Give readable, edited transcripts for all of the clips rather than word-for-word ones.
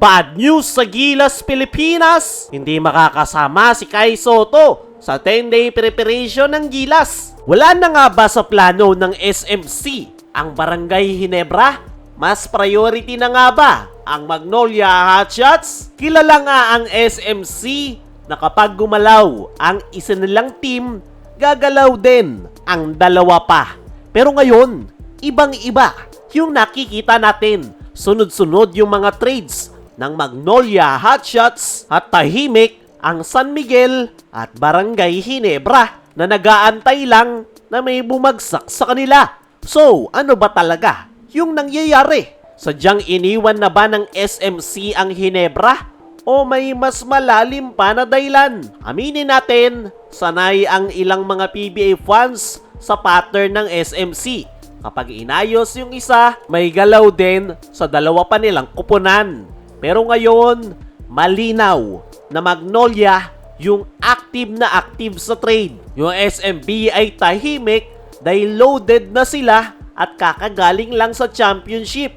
Bad news sa Gilas, Pilipinas! Hindi makakasama si Kai Sotto sa 10-day preparation ng Gilas. Wala na nga ba sa plano ng SMC ang Barangay Ginebra? Mas priority na nga ba ang Magnolia Hotshots? Kilala nga ang SMC na kapag gumalaw ang isa nilang team, gagalaw din ang dalawa pa. Pero ngayon, ibang-iba yung nakikita natin. Sunod-sunod yung mga trades ng Magnolia Hotshots at tahimik ang San Miguel at Barangay Ginebra na nag-aantay lang na may bumagsak sa kanila. So, ano ba talaga yung nangyayari? Sadyang iniwan na ba ng SMC ang Ginebra? O may mas malalim pa na dahilan? Aminin natin, sanay ang ilang mga PBA fans sa pattern ng SMC. Kapag inayos yung isa, may galaw din sa dalawa pa nilang kupunan. Pero ngayon, malinaw na Magnolia yung active na active sa trade. Yung SMB ay tahimik dahil loaded na sila at kakagaling lang sa championship.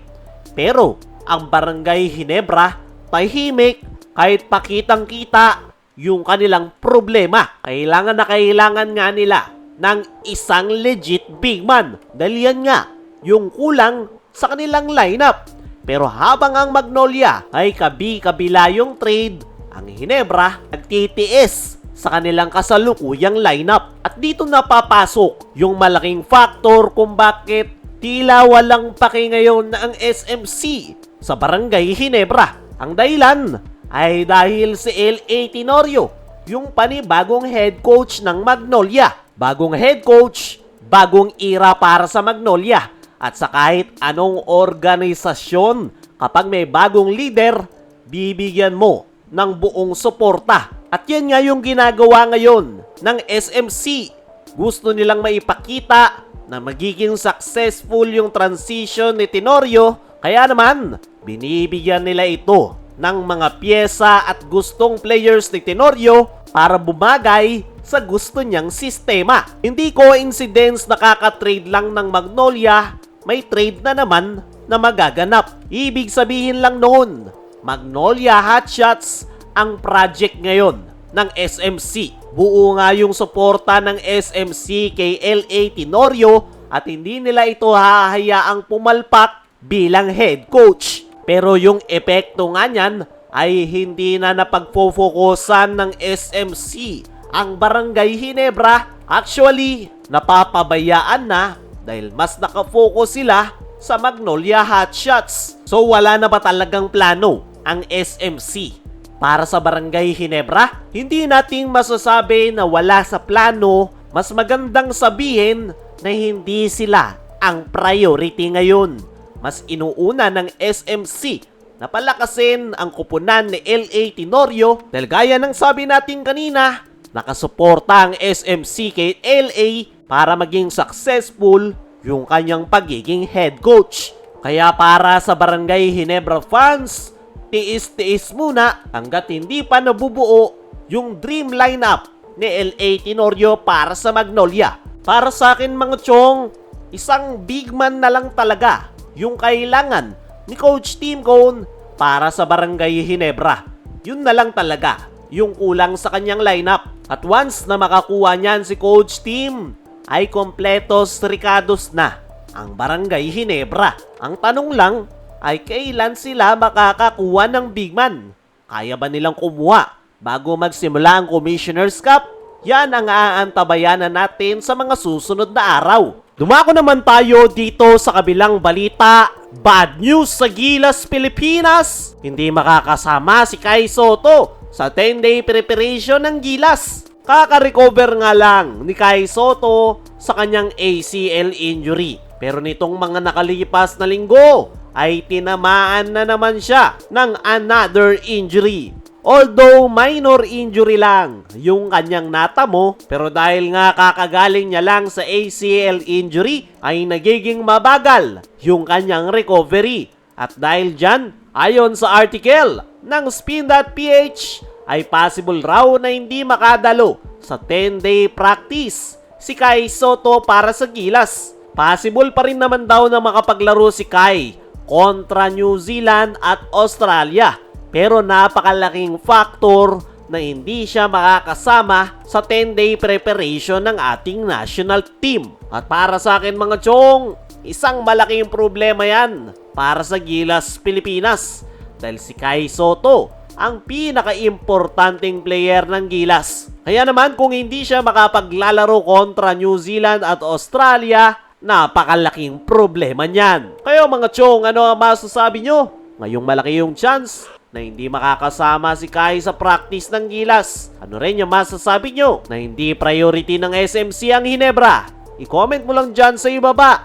Pero ang Barangay Ginebra, tahimik kahit pakitang-kita yung kanilang problema. Kailangan na kailangan nga nila ng isang legit big man. Dahil yan nga yung kulang sa kanilang lineup. Pero habang ang Magnolia ay kabi-kabila yung trade, ang Ginebra nagtitiis sa kanilang kasalukuyang lineup. At dito napapasok yung malaking factor kung bakit tila walang paki ngayon na ang SMC sa Barangay Ginebra. Ang dahilan ay dahil si L.A. Tenorio, yung panibagong head coach ng Magnolia. Bagong head coach, bagong era para sa Magnolia. At sa kahit anong organisasyon, kapag may bagong leader, bibigyan mo ng buong suporta. At yan nga yung ginagawa ngayon ng SMC. Gusto nilang maipakita na magiging successful yung transition ni Tenorio. Kaya naman, binibigyan nila ito ng mga pyesa at gustong players ni Tenorio para bumagay sa gusto niyang sistema. Hindi coincidence na kaka-trade lang ng Magnolia, may trade na naman na magaganap. Ibig sabihin lang noon, Magnolia Hotshots ang project ngayon ng SMC. Buo nga yung suporta ng SMC kay L.A. Tenorio at hindi nila ito hahayaang pumalpak bilang head coach. Pero yung epekto nga niyan ay hindi na napagfofokusan ng SMC ang Barangay Ginebra. Actually, napapabayaan na dahil mas nakafocus sila sa Magnolia Hotshots. So wala na ba talagang plano ang SMC para sa Barangay Ginebra? Hindi nating masasabi na wala sa plano. Mas magandang sabihin na hindi sila ang priority ngayon. Mas inuuna ng SMC na palakasin ang kupunan ni L.A. Tenorio dahil gaya ng sabi natin kanina, nakasuporta ang SMC kay L.A. para maging successful yung kanyang pagiging head coach. Kaya para sa Barangay Ginebra fans, tiis-tiis muna hanggat hindi pa nabubuo yung dream lineup ni L.A. Tenorio para sa Magnolia. Para sa akin mga chong, isang big man na lang talaga yung kailangan ni Coach Tim Cone para sa Barangay Ginebra. Yun na lang talaga yung kulang sa kanyang lineup. At once na makakuha niyan si Coach Tim, ay kompletos ricados na ang Barangay Ginebra. Ang tanong lang ay kailan sila makakakuha ng big man? Kaya ba nilang kumuha bago magsimula ang Commissioner's Cup? Yan ang aantabayanan natin sa mga susunod na araw. Dumako naman tayo dito sa kabilang balita. Bad news sa Gilas, Pilipinas. Hindi makakasama si Kai Sotto sa 10-day preparation ng Gilas. Kaka-recover nga lang ni Kai Sotto sa kanyang ACL injury. Pero nitong mga nakalipas na linggo ay tinamaan na naman siya ng another injury. Although minor injury lang yung kanyang natamo, pero dahil nga kakagaling niya lang sa ACL injury ay nagiging mabagal yung kanyang recovery. At dahil dyan, ayon sa article ng Spin.ph, ay possible raw na hindi makadalo sa 10-day practice si Kai Sotto para sa Gilas. Possible pa rin naman daw na makapaglaro si Kai kontra New Zealand at Australia. Pero napakalaking factor na hindi siya makakasama sa 10-day preparation ng ating national team. At para sa akin mga chong, isang malaking problema yan para sa Gilas Pilipinas dahil si Kai Sotto ang pinaka-importanting player ng Gilas. Kaya naman kung hindi siya makapaglalaro kontra New Zealand at Australia, napakalaking problema niyan. Kayo mga chong, ano ang masasabi nyo? Ngayong malaki yung chance na hindi makakasama si Kai sa practice ng Gilas. Ano rin yung masasabi nyo na hindi priority ng SMC ang Hinebra? I-comment mo lang dyan sa ibaba.